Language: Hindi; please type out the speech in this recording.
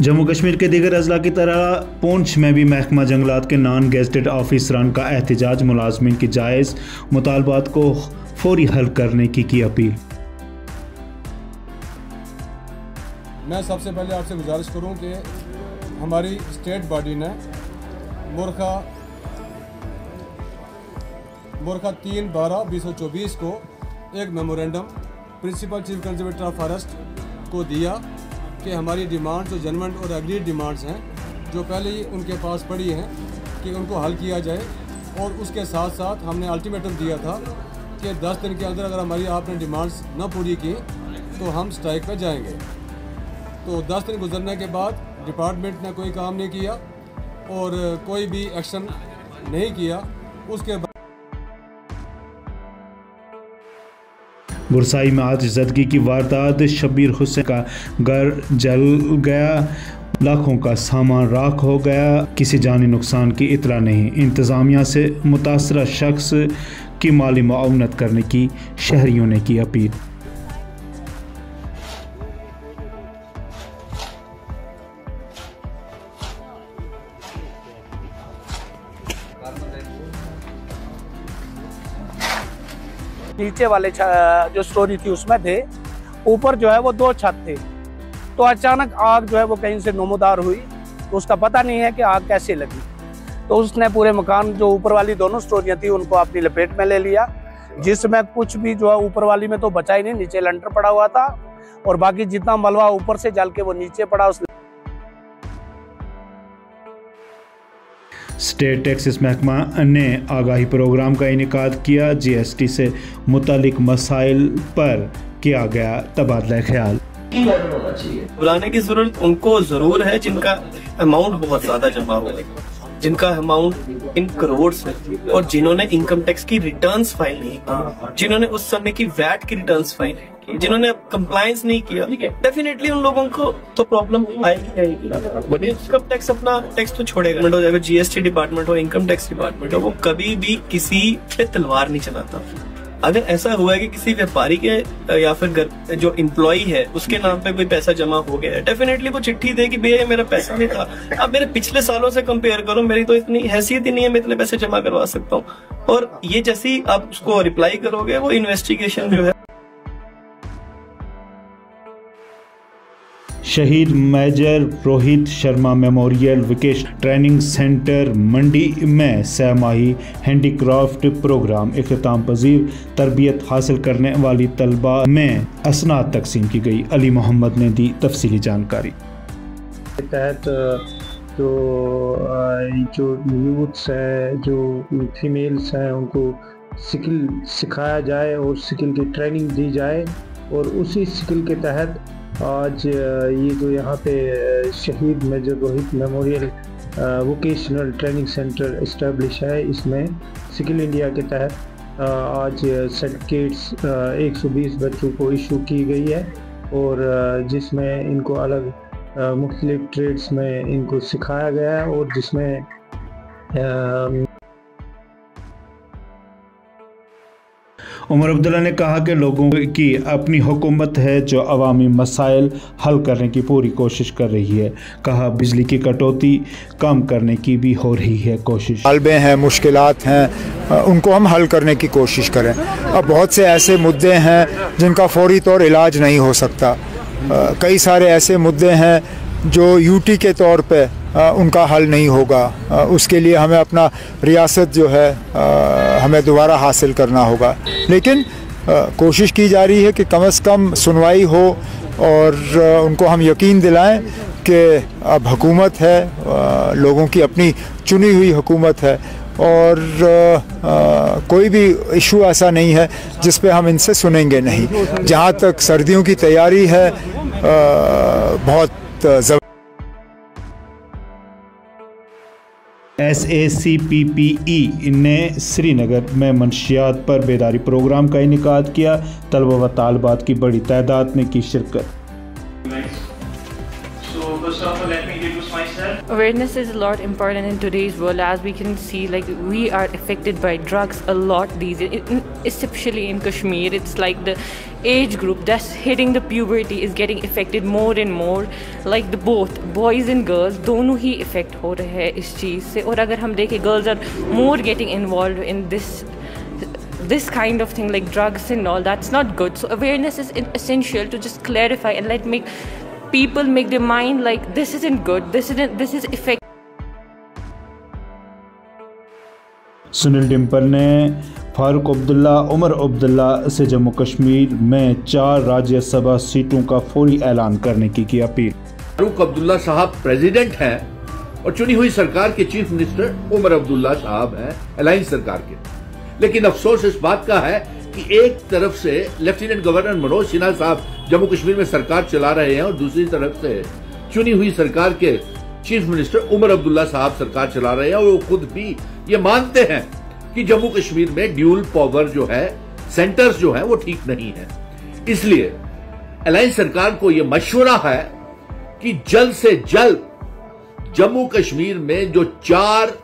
जम्मू कश्मीर के दीगर अजला की तरह पूंछ में भी महकमा जंगलात के नॉन गेजेटेड ऑफिसरान का एहतजाज, मुलाजमीन की जायज़ मुतालबात को फौरी हल करने की अपील। मैं सबसे पहले आपसे गुजारिश करूं कि हमारी स्टेट बॉडी ने मुर्खा 3/12/2024 को एक memorandum principal chief conservator of forest को दिया कि हमारी डिमांड्स जो जेन्युइन और एग्रीड डिमांड्स हैं जो पहले ही उनके पास पड़ी हैं कि उनको हल किया जाए। और उसके साथ साथ हमने अल्टीमेटम दिया था कि 10 दिन के अंदर अगर हमारी आपने डिमांड्स न पूरी की तो हम स्ट्राइक पर जाएंगे। तो 10 दिन गुजरने के बाद डिपार्टमेंट ने कोई काम नहीं किया और कोई भी एक्शन नहीं किया। उसके बाद बुरसाई में आज जदगी की वारदात, शब्बीर हुसैन का घर जल गया, लाखों का सामान राख हो गया, किसी जानी नुकसान की इतला नहीं। इंतज़ामिया से मुतासरा शख्स की माली मुआवनत करने की शहरियों ने की अपील। नीचे वाले जो स्टोरी थी उसमें थे, ऊपर जो है वो 2 छत थे। तो अचानक आग जो है वो कहीं से नमूदार हुई, तो उसका पता नहीं है कि आग कैसे लगी। तो उसने पूरे मकान जो ऊपर वाली दोनों स्टोरियां थी उनको अपनी लपेट में ले लिया, जिसमें कुछ भी जो है ऊपर वाली में तो बचा ही नहीं, नीचे लंटर पड़ा हुआ था और बाकी जितना मलबा ऊपर से जल के वो नीचे पड़ा। उस स्टेट टैक्सेस महकमा ने आगाही प्रोग्राम का इनेकाद किया। जीएसटी से मुतालिक मसाइल पर किया गया तबादला ख्याल। बुलाने की जरूरत उनको जरूर है जिनका अमाउंट बहुत ज्यादा जमा हो, जिनका अमाउंट इन करोड़ है और जिन्होंने इनकम टैक्स की रिटर्न्स फाइल नहीं की, जिन्होंने उस समय की वैट की रिटर्न्स फाइल नहीं की, जिन्होंने कंप्लायंस नहीं किया, डेफिनेटली उन लोगों को तो प्रॉब्लम आएगी। इनकम टैक्स अपना टैक्स तो छोड़ेगा, हो जाएगा जीएसटी डिपार्टमेंट हो, इनकम टैक्स डिपार्टमेंट हो, वो कभी भी किसी पे तलवार नहीं चलाता। अगर ऐसा हुआ है कि किसी व्यापारी के या फिर घर जो एम्प्लॉय है उसके नाम पे कोई पैसा जमा हो गया है, डेफिनेटली वो चिट्ठी देगी भैया ये मेरा पैसा नहीं था। अब मेरे पिछले सालों से कंपेयर करो, मेरी तो इतनी हैसियत ही नहीं है मैं इतने पैसे जमा करवा सकता हूँ। और ये जैसी आप उसको रिप्लाई करोगे वो इन्वेस्टिगेशन जो है। शहीद major Rohit Sharma memorial vocational training centre Mandi में 6 माही हैंडीक्राफ्ट प्रोग्राम इख्तिताम पजीर, तरबियत हासिल करने वाली तलबा में असनाद तकसीम की गई। अली मोहम्मद ने दी तफसीली जानकारी। तहत जो यूथ्स हैं, जो फीमेल्स हैं, उनको स्किल सिखाया जाए और स्किल की ट्रेनिंग दी जाए। और उसी स्किल के तहत आज ये जो यहाँ पे शहीद major Rohit memorial vocational training centre establish है, इसमें स्किल इंडिया के तहत आज सर्टिफिकेट्स 120 बच्चों को इशू की गई है और जिसमें इनको अलग मुख्तलिफ ट्रेड्स में इनको सिखाया गया है और जिसमें उमर अब्दुल्ला ने कहा कि लोगों की अपनी हुकूमत है जो अवामी मसाइल हल करने की पूरी कोशिश कर रही है। कहा बिजली की कटौती कम करने की भी हो रही है कोशिश। तालबे हैं, मुश्किलात हैं, उनको हम हल करने की कोशिश करें। अब बहुत से ऐसे मुद्दे हैं जिनका फौरी तौर इलाज नहीं हो सकता। कई सारे ऐसे मुद्दे हैं जो यूटी के तौर पे उनका हल नहीं होगा। उसके लिए हमें अपना रियासत जो है हमें दोबारा हासिल करना होगा। लेकिन कोशिश की जा रही है कि कम से कम सुनवाई हो और उनको हम यकीन दिलाएं कि अब हुकूमत है, लोगों की अपनी चुनी हुई हुकूमत है और कोई भी इशू ऐसा नहीं है जिस पे हम इनसे सुनेंगे नहीं। जहाँ तक सर्दियों की तैयारी है बहुत SACPPE ने श्रीनगर में मंशियात पर बेदारी प्रोग्राम का इनेकाद किया। तलबा व तालबात की बड़ी तादाद में की शिरकत। Awareness is a lot important in today's world, as we can see, like, we are affected by drugs a lot these days, especially in Kashmir. It's like the age group that's hitting the puberty is getting affected more and more, like the both boys and girls दोनों ही affect हो रहे हैं इस चीज़ से. और अगर हम देखें, girls are more getting involved in this kind of thing, like drugs and all. That's not good. So awareness is essential to just clarify and make people make their mind like this isn't good, this is effective. Sunil Dimple ने फारूक अब्दुल्ला, उमर अब्दुल्ला से जम्मू कश्मीर में 4 राज्यसभा सीटों का फौरी ऐलान करने की अपील. फारूक अब्दुल्ला साहब प्रेसिडेंट हैं और चुनी हुई सरकार के चीफ मिनिस्टर उमर अब्दुल्ला साहब हैं अलायंस सरकार के. लेकिन अफसोस इस बात का है कि एक तरफ से लेफ्टिनेंट गवर्नर मनोज सिन्हा साहब जम्मू कश्मीर में सरकार चला रहे हैं और दूसरी तरफ से चुनी हुई सरकार के चीफ मिनिस्टर उमर अब्दुल्ला साहब सरकार चला रहे हैं और वो खुद भी ये मानते हैं कि जम्मू कश्मीर में ड्यूल पावर जो है, सेंटर्स जो है वो ठीक नहीं है. इसलिए अलायंस सरकार को ये मशवरा है कि जल्द से जल्द जम्मू कश्मीर में जो 4